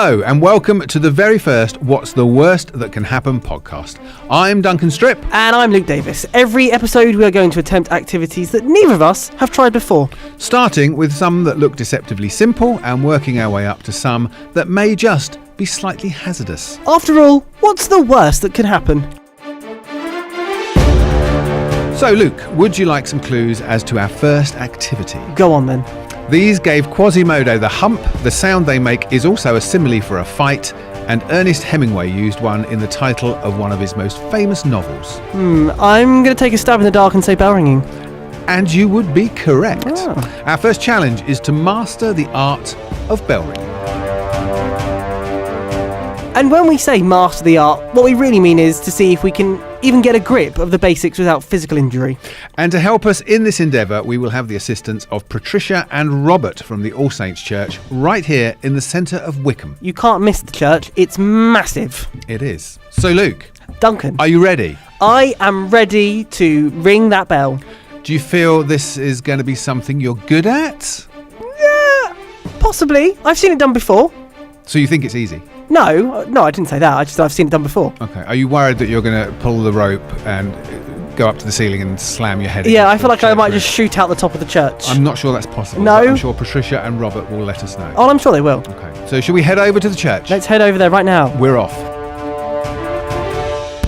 Hello and welcome to the very first What's the Worst That Can Happen podcast. I'm Duncan Strip. And I'm Luke Davis. Every episode we are going to attempt activities that neither of us have tried before. Starting with some that look deceptively simple and working our way up to some that may just be slightly hazardous. After all, what's the worst that can happen? So Luke, would you like some clues as to our first activity? Go on then. These gave Quasimodo the hump. The sound they make is also a simile for a fight, and Ernest Hemingway used one in the title of one of his most famous novels. I'm going to take a stab in the dark and say bell ringing. And you would be correct. Our first challenge is to master the art of bell ringing. And when we say master the art, what we really mean is to see if we can even get a grip of the basics without physical injury. And to help us in this endeavour, we will have the assistance of Patricia and Robert from the All Saints Church right here in the centre of Wickham. You can't miss the church, it's massive. It is. So Luke. Duncan. Are you ready? I am ready to ring that bell. Do you feel this is going to be something you're good at? Yeah, possibly. I've seen it done before. So you think it's easy? No, I didn't say that. I've seen it done before. Okay. Are you worried that you're going to pull the rope and go up to the ceiling and slam your head? Yeah, I feel like I might just shoot out the top of the church. I'm not sure that's possible. No. I'm sure Patricia and Robert will let us know. Oh, I'm sure they will. Okay. So should we head over to the church? Let's head over there right now. We're off.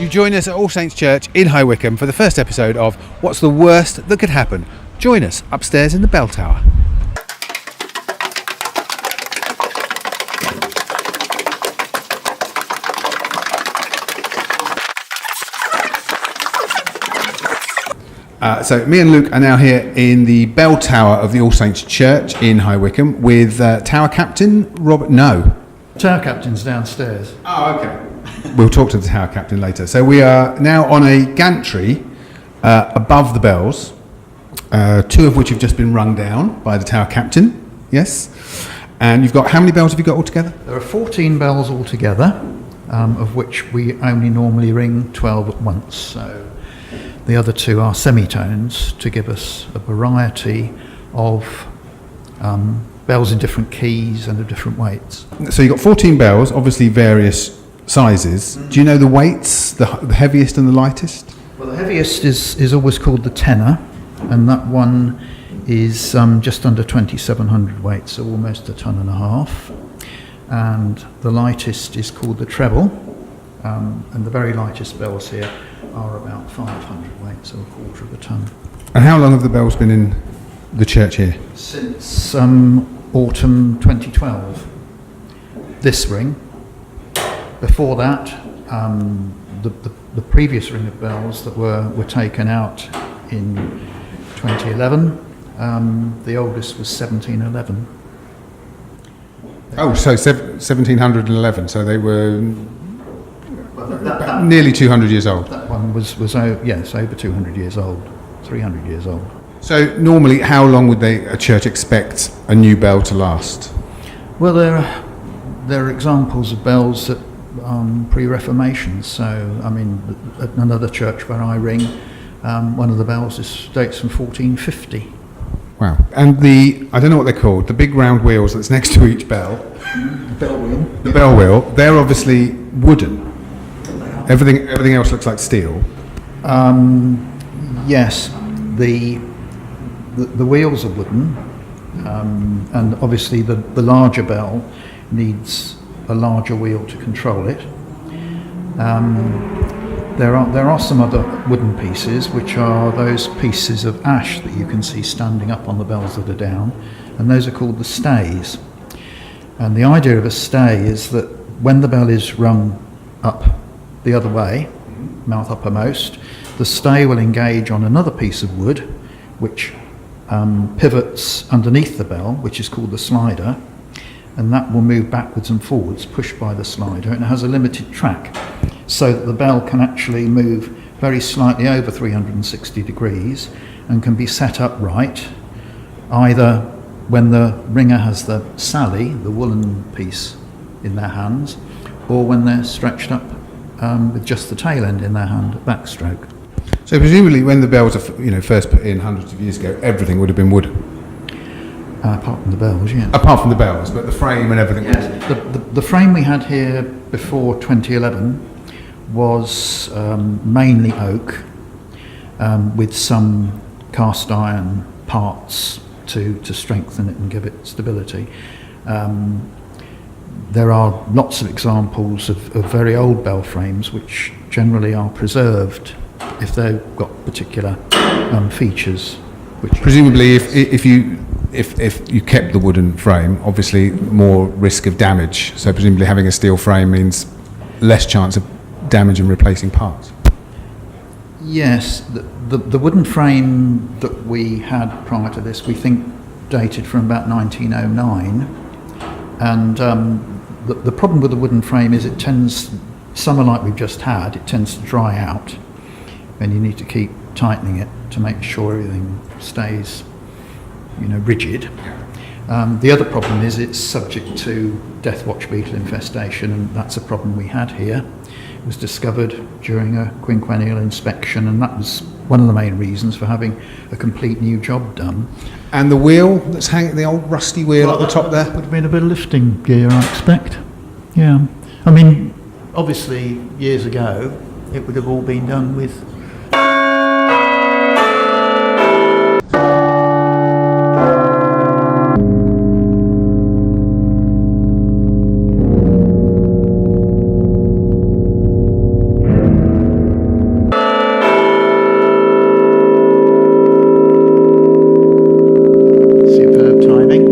You join us at All Saints Church in High Wycombe for the first episode of What's the Worst That Could Happen? Join us upstairs in the bell tower. So me and Luke are now here in the bell tower of the All Saints Church in High Wycombe with Tower Captain Robert. No. Tower Captain's downstairs. Oh, okay. We'll talk to the Tower Captain later. So we are now on a gantry above the bells, two of which have just been rung down by the Tower Captain. Yes. And you've got, how many bells have you got altogether? There are 14 bells altogether, of which we only normally ring 12 at once. So the other two are semitones to give us a variety of bells in different keys and of different weights. So you've got 14 bells, obviously various sizes. Do you know the weights, the heaviest and the lightest? Well, the heaviest is always called the tenor, and that one is just under 2,700 weight, so almost a ton and a half. And the lightest is called the treble, and the very lightest bells here are about 500 weight, so a quarter of a ton. And how long have the bells been in the church here? Since autumn 2012. This ring. Before that, the previous ring of bells that were taken out in 2011, the oldest was 1711. Oh, so 1711, so they were nearly 200 years old. That one was over 200 years old, 300 years old. So normally, how long would a church expect a new bell to last? Well, there are examples of bells that pre-Reformation. So, I mean, at another church where I ring, one of the bells dates from 1450. Wow. And I don't know what they're called, the big round wheels that's next to each bell. The bell wheel. The bell wheel, they're obviously wooden. Everything else looks like steel. Yes, the wheels are wooden, and obviously the larger bell needs a larger wheel to control it. There are some other wooden pieces, which are those pieces of ash that you can see standing up on the bells that are down, and those are called the stays. And the idea of a stay is that when the bell is rung up the other way, mouth uppermost, the stay will engage on another piece of wood, which pivots underneath the bell, which is called the slider, and that will move backwards and forwards, pushed by the slider, and it has a limited track, so that the bell can actually move very slightly over 360 degrees and can be set upright, either when the ringer has the sally, the woolen piece, in their hands, or when they're stretched up with just the tail end in their hand, backstroke. So presumably when the bells are first put in hundreds of years ago, everything would have been wood. Apart from the bells, yeah. Apart from the bells, but the frame and everything. The frame we had here before 2011 was mainly oak, with some cast iron parts to strengthen it and give it stability. There are lots of examples of very old bell frames which generally are preserved if they've got particular features. Which Presumably, if you kept the wooden frame, obviously more risk of damage. So presumably having a steel frame means less chance of damage and replacing parts. Yes, the wooden frame that we had prior to this, we think dated from about 1909, and the problem with the wooden frame is it tends, summer like we've just had, it tends to dry out, and you need to keep tightening it to make sure everything stays, rigid. The other problem is it's subject to death watch beetle infestation, and that's a problem we had here. It was discovered during a quinquennial inspection, and that was one of the main reasons for having a complete new job done. And the wheel that's hanging, the old rusty wheel at the top there? Would have been a bit of lifting gear, I expect. Yeah. I mean, obviously, years ago, it would have all been done with superb timing.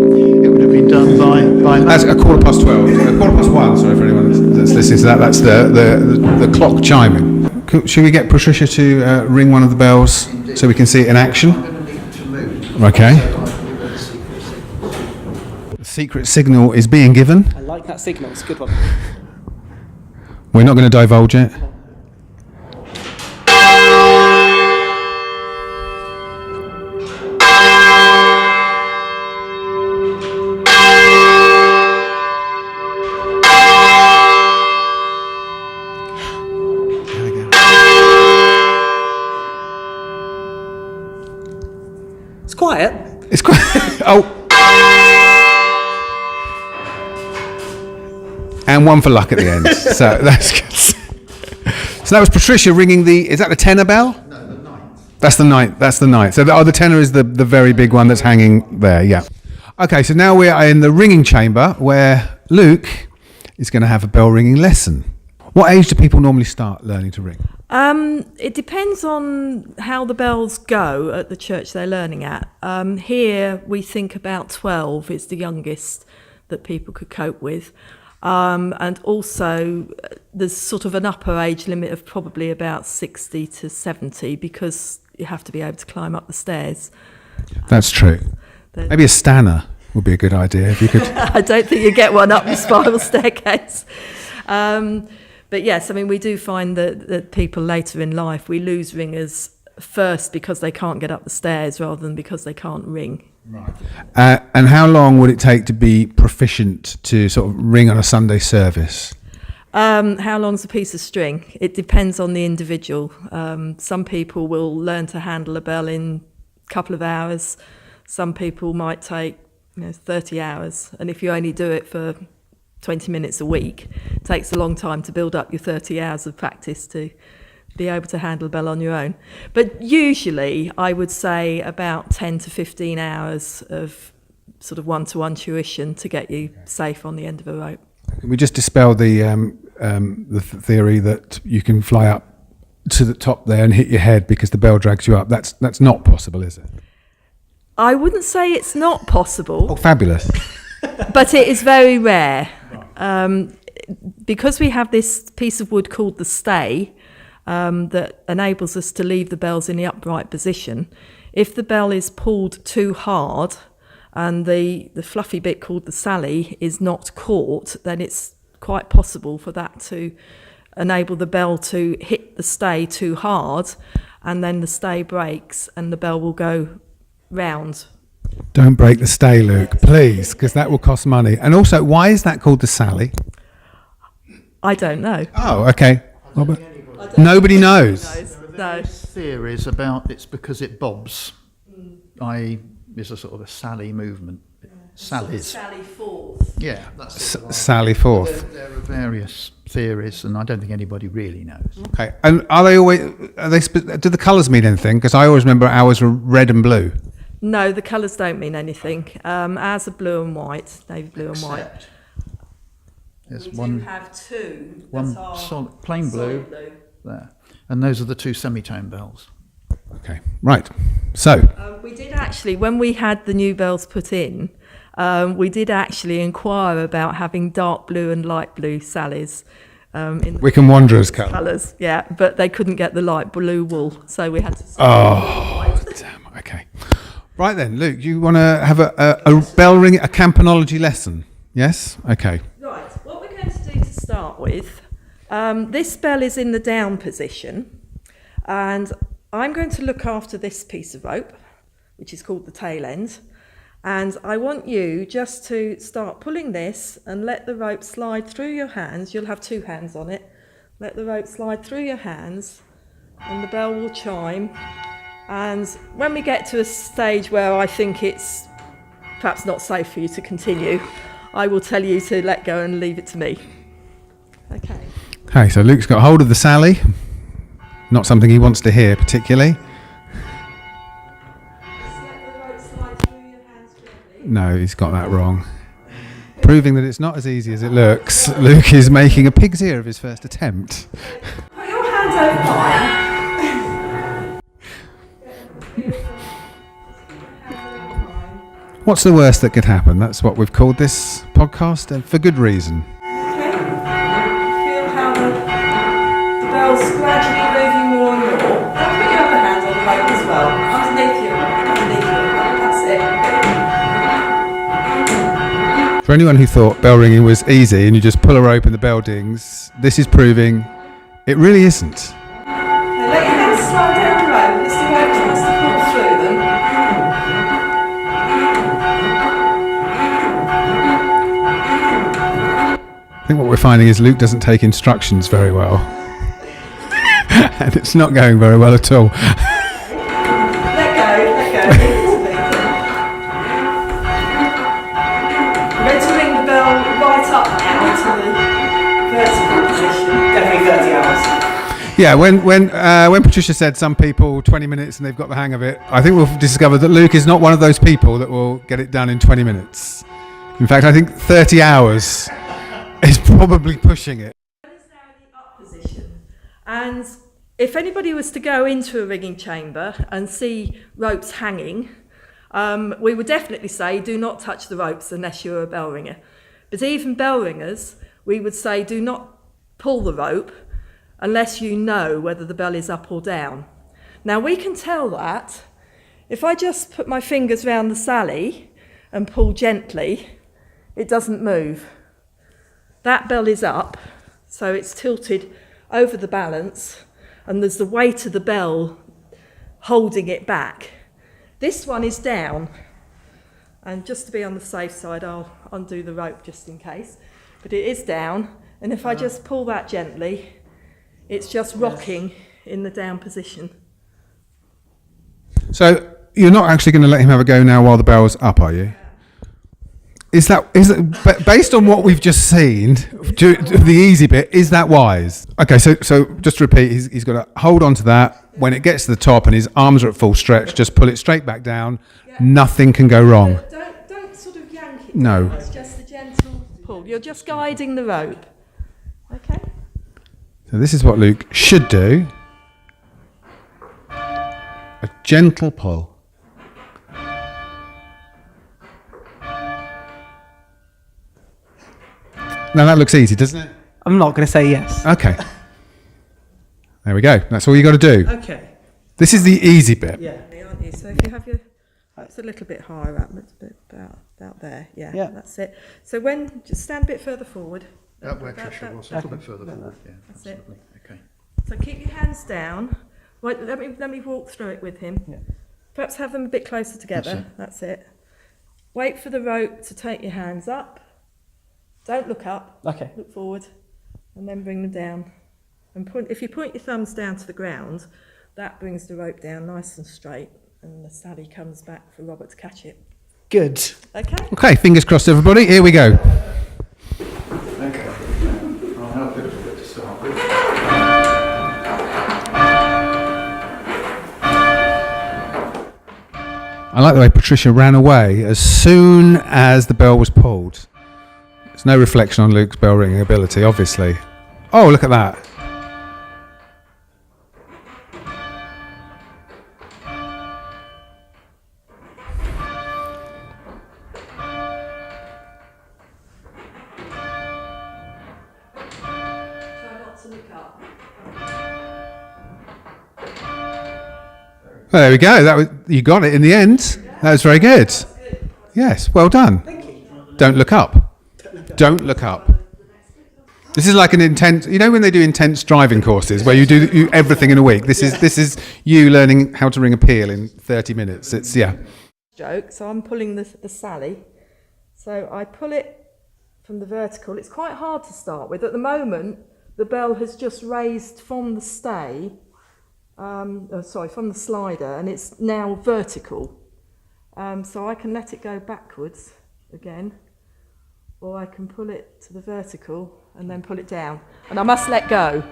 It would have been done by That's a 1:15, sorry, for anyone that's listening to that. That's the clock chiming. Should we get Patricia to ring one of the bells so we can see it in action? I'm going to need to move. Okay. So I can give it a secret signal. The secret signal is being given. I like that signal, it's a good one. We're not going to divulge it. It's quiet. It's quite. Oh. And one for luck at the end. So that's good. So that was Patricia ringing the. Is that the tenor bell? No, the ninth. That's the ninth. That's the ninth. So the tenor is the very big one that's hanging there. Yeah. Okay. So now we are in the ringing chamber where Luke is going to have a bell ringing lesson. What age do people normally start learning to ring? It depends on how the bells go at the church they're learning at. Here we think about 12 is the youngest that people could cope with. And also there's sort of an upper age limit of probably about 60 to 70 because you have to be able to climb up the stairs. That's true. Maybe a stanner would be a good idea if you could. I don't think you get one up the spiral staircase. But yes, I mean, we do find that people later in life, we lose ringers first because they can't get up the stairs rather than because they can't ring. Right. And how long would it take to be proficient to sort of ring on a Sunday service? How long's a piece of string? It depends on the individual. Some people will learn to handle a bell in a couple of hours. Some people might take 30 hours. And if you only do it for 20 minutes a week, it takes a long time to build up your 30 hours of practice to be able to handle a bell on your own. But usually I would say about 10 to 15 hours of sort of one-to-one tuition to get you safe on the end of a rope. Can we just dispel the theory that you can fly up to the top there and hit your head because the bell drags you up? That's not possible, is it? I wouldn't say it's not possible. Oh, fabulous. But it is very rare. Because we have this piece of wood called the stay that enables us to leave the bells in the upright position. If the bell is pulled too hard and the fluffy bit called the sally is not caught, then it's quite possible for that to enable the bell to hit the stay too hard, and then the stay breaks and the bell will go round. Don't break the stay, Luke, please, because that will cost money. And also, why is that called the Sally? I don't know. Oh, okay. Nobody knows. No. There's theories about it's because it bobs. I.e., there's a sort of a Sally movement. It Sallies. Sally Forth. Yeah, that's it. Sally Forth. There are various theories, and I don't think anybody really knows. Okay, and are they always? Do the colours mean anything? Because I always remember ours were red and blue. No, the colours don't mean anything. Ours are blue and white, navy blue and white. Except there's We do one have two. one that are solid, plain blue solid there, and those are the two semitone bells. Okay, right. So We did actually, when we had the new bells put in, we did actually inquire about having dark blue and light blue Sallies in the Wickham Wanderers colour. colours. Yeah, but they couldn't get the light blue wool, so we had to. Oh, damn. Okay. Right then, Luke, you want to have a bell ring, a Campanology lesson? Yes. Okay. Right, what we're going to do to start with, this bell is in the down position, and I'm going to look after this piece of rope, which is called the tail end, and I want you just to start pulling this and let the rope slide through your hands. You'll have two hands on it. Let the rope slide through your hands, and the bell will chime. And when we get to a stage where I think it's perhaps not safe for you to continue, I will tell you to let go and leave it to me. Okay. Okay, so Luke's got hold of the Sally. Not something he wants to hear particularly. Just let the rope slide through your hands gently. No, he's got that wrong. Proving that it's not as easy as it looks, Luke is making a pig's ear of his first attempt. Put your hands over mine. What's the worst that could happen? That's what we've called this podcast, and for good reason. Okay. Feel how the bell's gradually moving more and more. Now put your other hand on the rope as well. Underneath you. That's it. For anyone who thought bell ringing was easy and you just pull a rope and the bell dings, this is proving it really isn't. Now let your hands slide down the rope as the rope tries to pull through them. I think what we're finding is Luke doesn't take instructions very well. And it's not going very well at all. Let go. Leave it to me. We're going to ring the bell right up now to the vertical position. Definitely 30 hours. Yeah, when Patricia said some people 20 minutes and they've got the hang of it, I think we'll discover that Luke is not one of those people that will get it done in 20 minutes. In fact, I think 30 hours is probably pushing it. It's now in the up position, and if anybody was to go into a ringing chamber and see ropes hanging, we would definitely say do not touch the ropes unless you're a bell ringer. But even bell ringers, we would say do not pull the rope unless you know whether the bell is up or down. Now we can tell that if I just put my fingers round the Sally and pull gently, it doesn't move. That bell is up, so it's tilted over the balance, and there's the weight of the bell holding it back. This one is down, and just to be on the safe side, I'll undo the rope just in case, but it is down, and if I just pull that gently, it's just rocking in the down position. So you're not actually going to let him have a go now while the bell's up, are you? Is that based on what we've just seen, the easy bit, is that wise? Okay, so just to repeat, he's got to hold on to that. When it gets to the top and his arms are at full stretch, just pull it straight back down. Yeah. Nothing can go wrong. Don't sort of yank it. No. It's just a gentle pull. You're just guiding the rope. Okay? So this is what Luke should do. A gentle pull. Now that looks easy, doesn't it? I'm not going to say yes. Okay. There we go. That's all you got to do. Okay. This is the easy bit. Yeah. Aren't you? So if you have your, it's a little bit higher up, it's a bit about there. Yeah, that's it. So just stand a bit further forward. That where Tricia was, a little bit further forward. Yeah, That's it. absolutely. Okay. So keep your hands down. Right, let me walk through it with him. Yeah. Perhaps have them a bit closer together. That's it. Wait for the rope to take your hands up. Don't look up. Okay. Look forward, and then bring them down. And if you point your thumbs down to the ground, that brings the rope down nice and straight, and the Sally comes back for Robert to catch it. Good. Okay. Okay, fingers crossed, everybody. Here we go. Okay. I'll help you a little bit to start with. I like the way Patricia ran away as soon as the bell was pulled. It's no reflection on Luke's bell ringing ability, obviously. Oh, look at that. Try not to look up. Well, there we go. You got it in the end. That was very good. Yes, well done. Thank you. Don't look up. Don't look up. This is like an intense. You know when they do intense driving courses where you do everything in a week. This is you learning how to ring a peal in 30 minutes. It's Joke. So I'm pulling the Sally. So I pull it from the vertical. It's quite hard to start with. At the moment, the bell has just raised from the stay. From the slider, and it's now vertical. So I can let it go backwards again, or I can pull it to the vertical and then pull it down. And I must let go.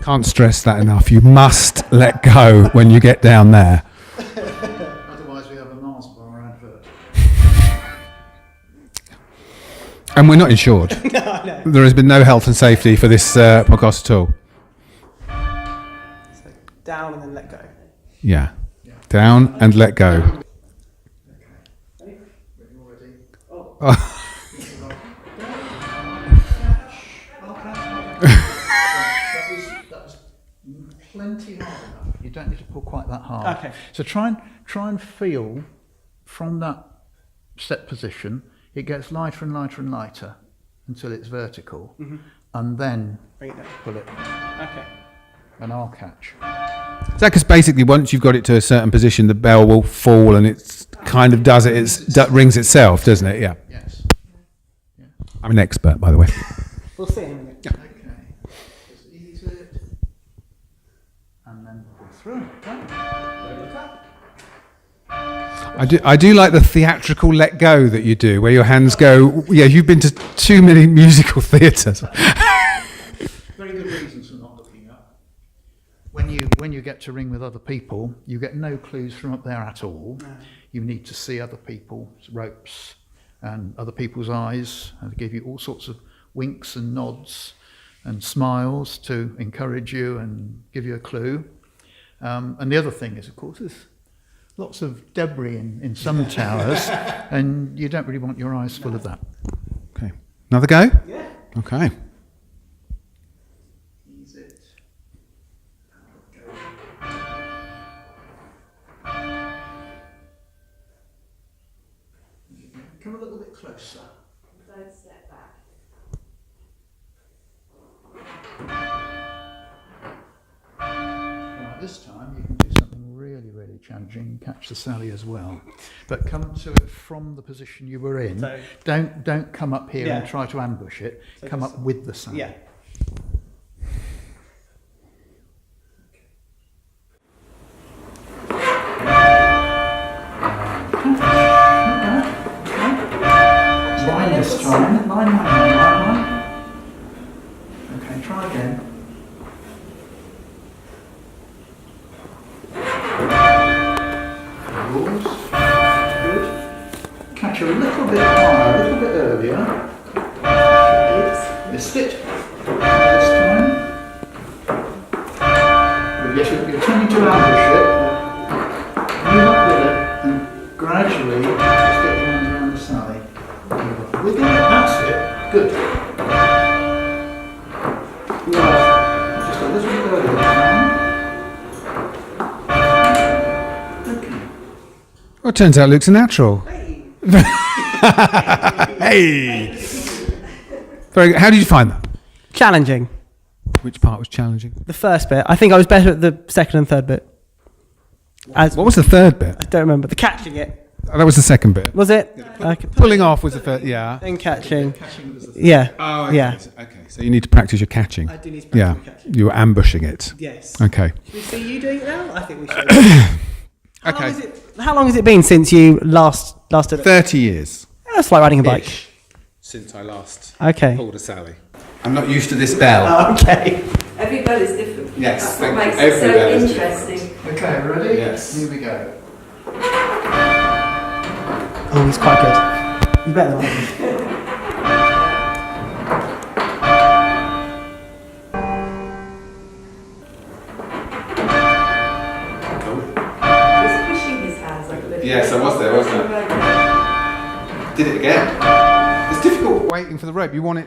Can't stress that enough. You must let go when you get down there. Otherwise, we have a Mars bar advert. And we're not insured. No. There has been no health and safety for this podcast at all. So down and then let go. Yeah. Down and let go. That was plenty hard enough. You don't need to pull quite that hard. Okay. So try and feel from that set position. It gets lighter and lighter and lighter until it's vertical, and then Bring it down. pull it, Okay. and I'll catch. Is that because basically once you've got it to a certain position, the bell will fall and it kind of does it, rings itself, doesn't it? Yeah. Yes. I'm an expert, by the way. We'll see in a minute. Okay. Just ease it, and then pull through. I do like the theatrical let go that you do, where your hands go. Yeah, you've been to too many musical theatres. Very good reasons for not looking up. When you get to ring with other people, you get no clues from up there at all. No. You need to see other people's ropes and other people's eyes, and they give you all sorts of winks and nods and smiles to encourage you and give you a clue. And the other thing is, of course, there's lots of debris in some towers, and you don't really want your eyes full of that. Okay. Another go? Yeah. Okay. Ease it. Come a little bit closer. Don't step back. Right, this time you can do something really, really challenging, catch the Sally as well. But come to it from the position you were in. So- Don't come up here Yeah. and try to ambush it. So Come just- up with the Sally. Yeah. Line this time. Line. Okay, try again. Rules. Good. Catch a little bit higher, a little bit earlier. Missed it. This time. You're tending to ambush it. Move up with it and gradually just get your hands around the Sally. With it, that's it. Good. Just a little bit earlier this time. Okay. Well, it turns out Luke's a natural. Hey! Very good. How did you find that? Challenging. Which part was challenging? The first bit. I think I was better at the second and third bit. As What was the third bit? I don't remember. The catching it. Oh, that was the second bit. Was it? Okay. Pulling off was the first, yeah. Then catching. Yeah. Oh, okay. Yeah. Okay, so you need to practice your catching. I do need to practice Yeah, my catching. you were ambushing it. Yes. Okay. Should we see you doing it now? I think we should. Okay. How long has it been since you last did it? 30 years. That's like riding a bike. Since I last Okay. pulled a Sally. I'm not used to this bell. Okay. Every bell is different. Yes, That's what thank makes you. it Every so bell is interesting. Okay, ready? Yes. Here we go. Oh, he's quite good. He's better than me. He's pushing his hands like a little Yes, I was there, wasn't I? Did it again. It's difficult waiting for the rope. You want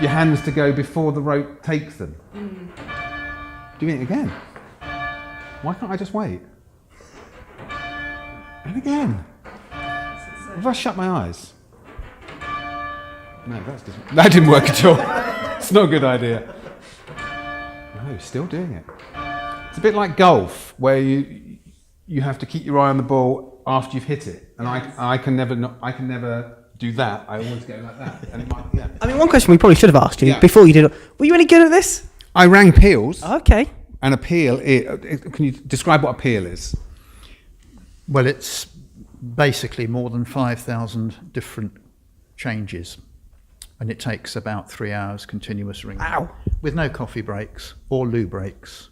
your hands to go before the rope takes them. Doing it again. Why can't I just wait? And again. Have I shut my eyes? No, that didn't work at all. It's not a good idea. No, still doing it. It's a bit like golf, where you have to keep your eye on the ball after you've hit it, and I can never do that. I always go like that. And I mean, one question we probably should have asked you Yeah. before you did it. Were you any good at this? I rang peels. Okay. And a peel, can you describe what a peel is? Well, it's basically more than 5,000 different changes, and it takes about 3 hours continuous ringing. Wow. With no coffee breaks or loo breaks.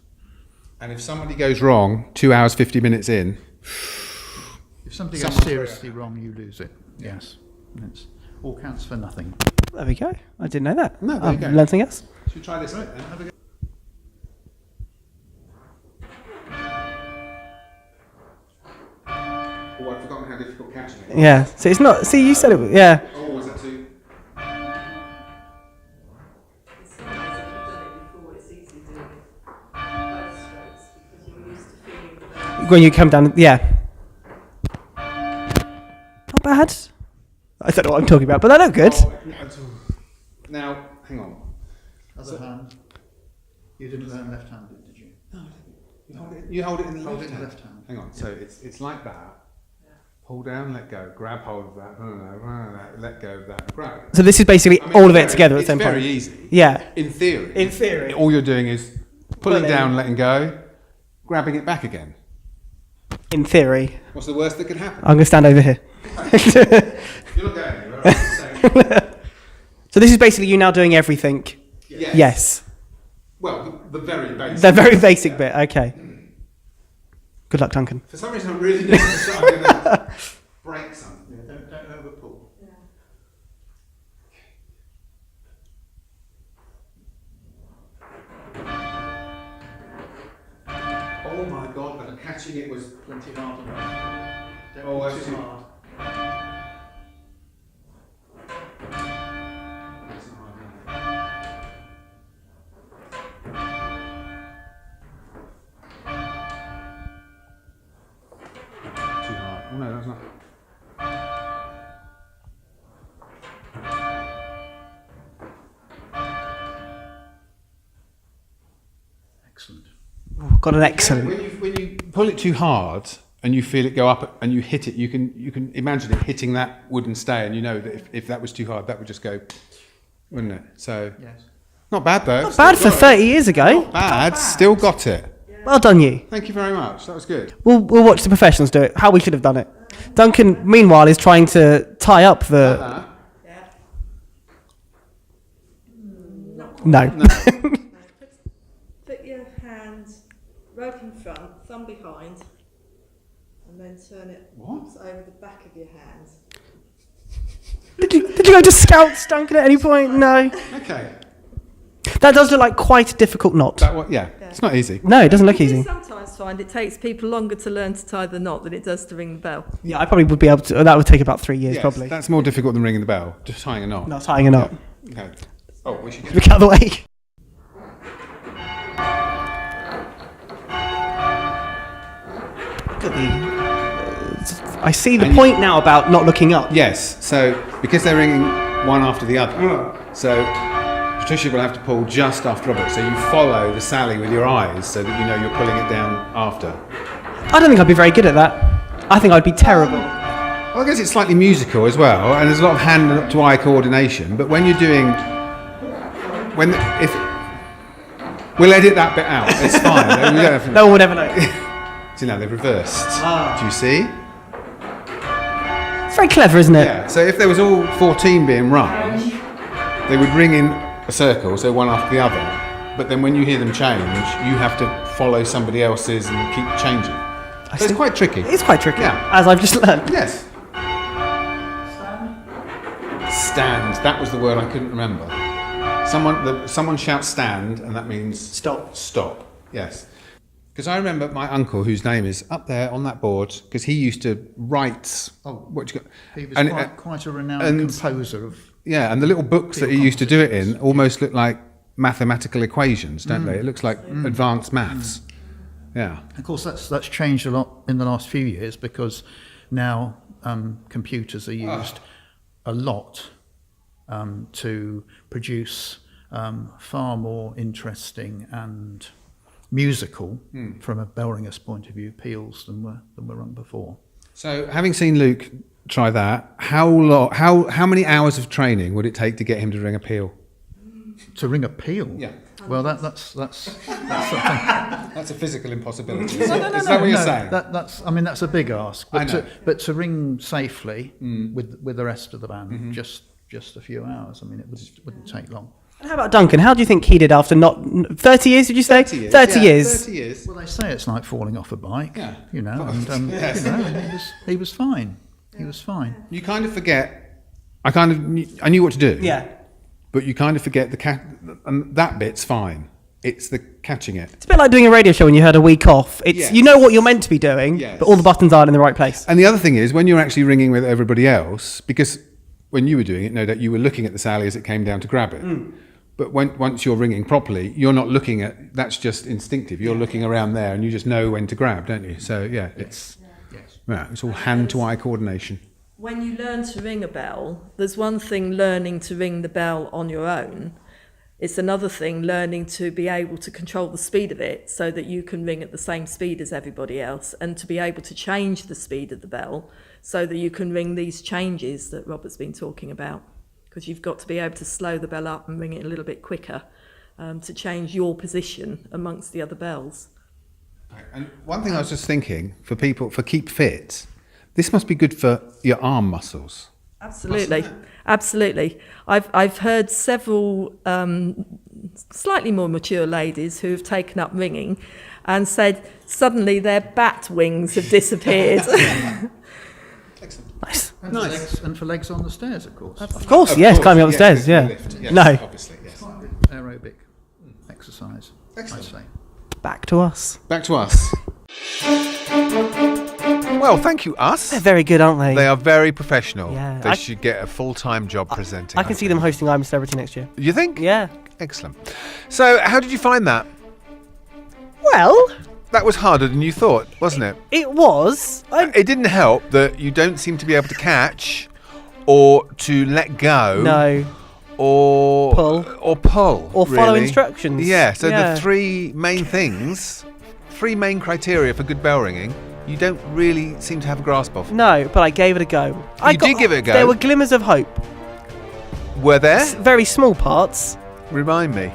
And if somebody goes wrong 2 hours, 50 minutes in, If something Someone's goes seriously wrong, you lose it. Yes. It's all counts for nothing. There we go. I didn't know that. No, there you I've go. learned something else. should we try this bit then? Have a go. Oh, I've forgotten how difficult catching it is. Yeah. So it's not. See, you said it. Yeah. Oh, was that too? Sometimes if you've done it before, it's easy doing it both strokes because you're used to feeling the bell. When you come down. Yeah. Not bad. I don't know what I'm talking about, but they look good. Oh, now, hang on. Other hand. You didn't learn left-handed, did you? You hold it in the Hold left it in the hand. left hand. Hang on. So it's like that. Pull down, let go. Grab hold of that. Let go of that. Grab it. So this is basically I mean, all it's of it very- together at the it's same very point. easy. Yeah. In theory. In theory. All you're doing is pulling Pulling. down, letting go, grabbing it back again. In theory. What's the worst that could happen? I'm going to stand over here. You're not going anywhere. I'm just saying. So this is basically you now doing everything. Yes. Yes. Well, the very basic. The very basic bit. Okay. Good luck, Duncan. For some reason, I'm really nervous that I'm going to break something. Yeah, don't overpull. Oh my god, but catching it was Plenty harder. Don't Oh, pull that's too too- hard. too hard. Oh no, that's not. Excellent. Got an excellent. When you pull it too hard and you feel it go up and you hit it, you can imagine it hitting that wooden stay, and you know that if that was too hard, that would just go, wouldn't it? So Yes. not bad though. Not bad for 30 years ago. Bad, still got it. Well done, you. Thank you very much. That was good. We'll watch the professionals do it. How we should have done it. Duncan, meanwhile, is trying to tie up the. Yeah. No. Put your hands rope in front, thumb behind, and then turn it over the back of your hands. Did you go to Scouts, Duncan, at any point? No. Okay. That does look like quite a difficult knot. That one, yeah. It's not easy. No, it doesn't look I easy. sometimes find it takes people longer to learn to tie the knot than it does to ring the bell. Yeah, I probably would be able to. That would take about 3 years, Yes, probably. that's more difficult than ringing the bell. Just tying a knot. Not tying a knot. Okay. Oh, we should get. Look out the way. Look at the. I see the And point now about not looking up. Yes. So because they're ringing one after the other, so Patricia will have to pull just after Robert. So you follow the Sally with your eyes, so that you know you're pulling it down after. I don't think I'd be very good at that. I think I'd be terrible. Well, I guess it's slightly musical as well, and there's a lot of hand to eye coordination. But when you're doing, if we'll edit that bit out, it's fine. We don't have to- No one would ever know. See now, they've reversed. Do you see? It's very clever, isn't it? Yeah. So if there was all 14 being rung, they would ring in a circle, so one after the other. But then when you hear them change, you have to follow somebody else's and keep changing. So it's quite tricky. It's quite tricky, Yeah. as I've just learned. Yes. Stand. That was the word I couldn't remember. Someone shouts stand, and that means Stop. Stop. Yes. Because I remember my uncle, whose name is up there on that board, because he used to write. What you got? He was And- quite a renowned and- composer of. Yeah, and the little books that he used to do it in almost look like mathematical equations, don't they? It looks like advanced maths. Yeah. Of course, that's changed a lot in the last few years because now computers are used a lot to produce far more interesting and musical, from a bell ringer's point of view, peals than were rung before. So, having seen Luke try that, how many hours of training would it take to get him to ring a peal? To ring a peal? Yeah. Well, that's something. That's a physical impossibility. Is that what you're saying? That's a big ask. I know. But to ring safely with the rest of the band, just a few hours. I mean, it wouldn't take long. And how about Duncan? How do you think he did after 30 years, did you say? 30 years. 30 Yeah, years. 30 years. Well, they say it's like falling off a bike. Yeah. And Yes. and he was fine. He was fine. You kind of forget. I knew what to do. Yeah. But you kind of forget and that bit's fine. It's the catching it. It's a bit like doing a radio show when you had a week off. It's Yes. You know what you're meant to be doing, Yes. but all the buttons aren't in the right place. And the other thing is, when you're actually ringing with everybody else, because when you were doing it, no doubt you were looking at the Sally as it came down to grab it. But once you're ringing properly, you're not looking at, that's just instinctive. You're looking around there and you just know when to grab, don't you? So yeah, it's all hand to eye coordination. When you learn to ring a bell, there's one thing learning to ring the bell on your own. It's another thing learning to be able to control the speed of it so that you can ring at the same speed as everybody else, and to be able to change the speed of the bell so that you can ring these changes that Robert's been talking about. Because you've got to be able to slow the bell up and ring it a little bit quicker to change your position amongst the other bells. And one thing I was just thinking, for people, for Keep Fit, this must be good for your arm muscles. Absolutely, absolutely. I've heard several slightly more mature ladies who have taken up ringing and said suddenly their bat wings have disappeared. Nice. And for legs on the stairs, of course. Of course, yes, climbing up the stairs, yeah. Lift, yes, No. Obviously, yes. Aerobic exercise, Excellent. I'd say. Back to us. Back to us. Well, thank you, us. They're very good, aren't they? They are very professional. Yeah, They I- should get a full-time job presenting. I can see them hosting I'm a Celebrity next year. You think? Yeah. Excellent. So, how did you find that? Well, That was harder than you thought, wasn't it? it was. It didn't help that you don't seem to be able to catch, or to let go, No. or Pull. Or follow really. instructions. Yeah. So Yeah. the three main things, three main criteria for good bell ringing, you don't really seem to have a grasp of. No, but I gave it a go. You did give it a go? There were glimmers of hope. Were there? Very small parts. Remind me.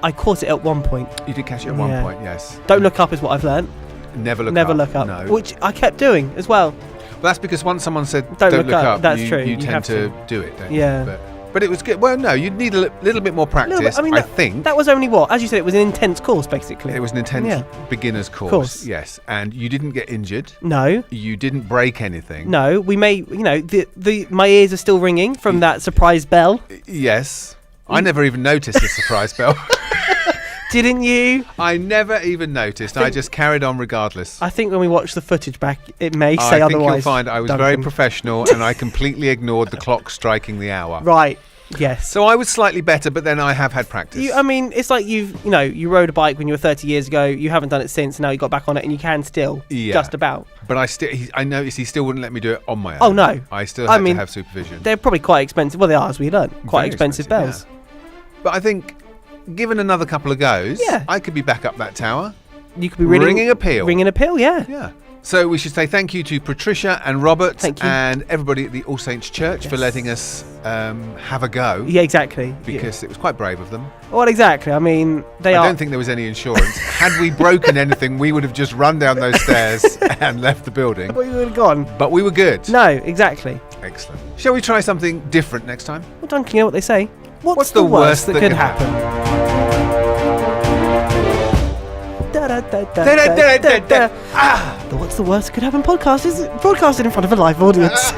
I caught it at one point. You did catch it at one Yeah. point, yes. Don't look up is what I've learned. Never look Never up. look up. No. Which I kept doing as well. Well, that's because once someone said Don't don't look look up, up, that's you, true, you you tend have to to. do it, don't Yeah. you? But it was good. Well, no, you'd need a little bit more practice, No, but, I mean, I think. that was only what? As you said, it was an intense course, basically. It was an intense Yeah. beginner's course, Course. yes. And you didn't get injured. No. You didn't break anything. No, we may, my ears are still ringing from that surprise bell. Yes. I never even noticed the surprise bell. Didn't you? I never even noticed. I just carried on regardless. I think when we watch the footage back, it may say I think otherwise. you'll find I was very Duncan. professional and I completely ignored the clock striking the hour. Right. Yes. So I was slightly better, but then I have had practice. I mean, it's like you rode a bike when you were 30 years ago. You haven't done it since. And now you got back on it, and you can still, Yeah. just about. But I noticed he still wouldn't let me do it on my own. Oh, no. I still I had mean, to have supervision. They're probably quite expensive. Well, they are, as we learned. Quite Very expensive bells. yeah. But I think, given another couple of goes, Yeah. I could be back up that tower. You could be Ringing a peal. Ringing a peal, yeah. Yeah. So we should say thank you to Patricia and Robert Thank you. and everybody at the All Saints Church for letting us have a go. Yeah, exactly. Because it was quite brave of them. Well, exactly. I mean, I don't think there was any insurance. Had we broken anything, we would have just run down those stairs and left the building. we would have gone. But we were good. No, exactly. Excellent. Shall we try something different next time? Well, Duncan, you know what they say? What's the worst that could could happen? Ah! The What's the Worst That Could Happen podcast is broadcasted in front of a live audience.